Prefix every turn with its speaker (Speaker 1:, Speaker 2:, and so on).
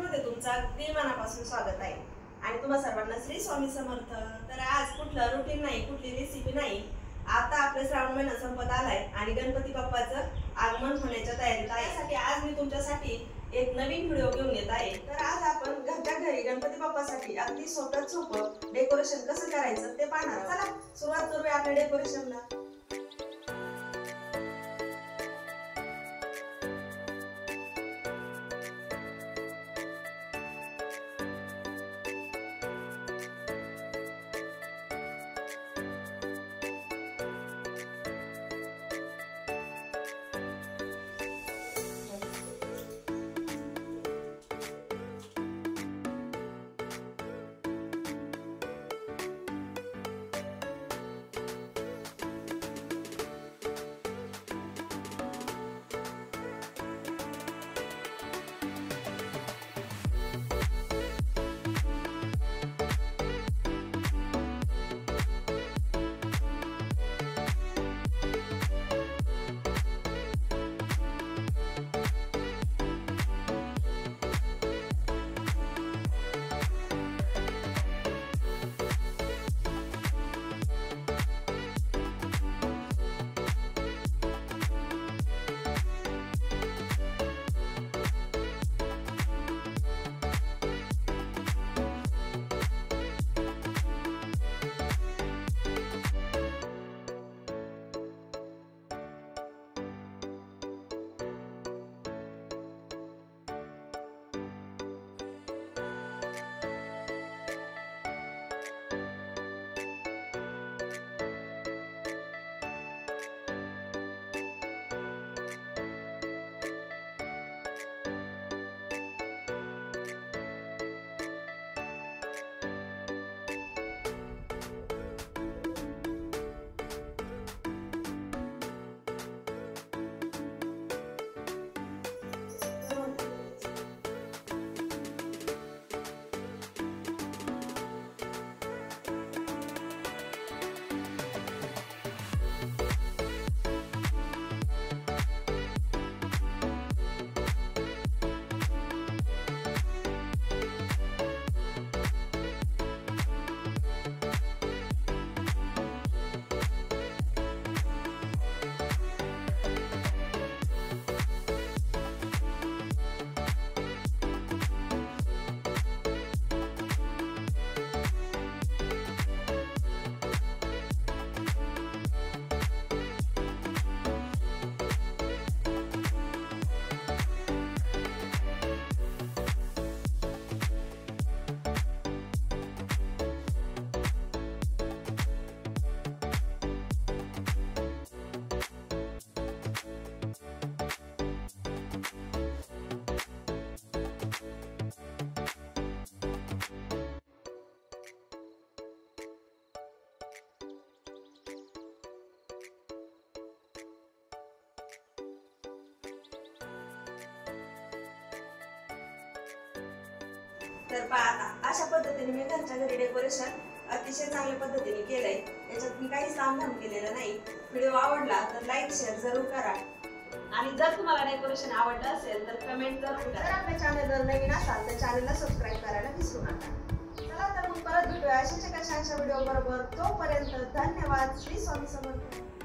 Speaker 1: मध्ये तुमचं अगदी मनापासून स्वागत आहे आणि तुम्हा सर्वांना श्री स्वामी समर्थ। तर आज कुठलं रुटीन नाही, कुठली रेसिपी नाही, आता आपले श्रावण महिना संपत आलाय आणि गणपती बाप्पाचं आगमन होण्याच्या तयारीत आहे। यासाठी आज मी तुमच्यासाठी एक नवीन व्हिडिओ घेऊन येत आहे। तर आज आपण घरच्या घरी गणपती बाप्पासाठी अगदी सोपं डेकोरेशन कसं करायचं ते पाहणार। चला सुरुवात करूया आपल्या डेकोरेशनला। तर पहा अशा पद्धतीने मी घरच्या घरी डेकोरेशन अतिशय चांगल्या पद्धतीने केलंय। याच्यात मी काही सामधान केलेलं नाही। व्हिडिओ आवडला तर लाईक शेअर जरूर करा आणि जर तुम्हाला डेकोरेशन आवडलं असेल तर कमेंट जरूर करा। जर आपल्या चॅनलवर नवीन असाल तर चॅनलला सबस्क्राईब करायला विसरू नका। चला तर मग परत भेटूया अशाच एका छानशा व्हिडिओ बरोबर। तोपर्यंत धन्यवाद। श्री स्वामी समर्थ।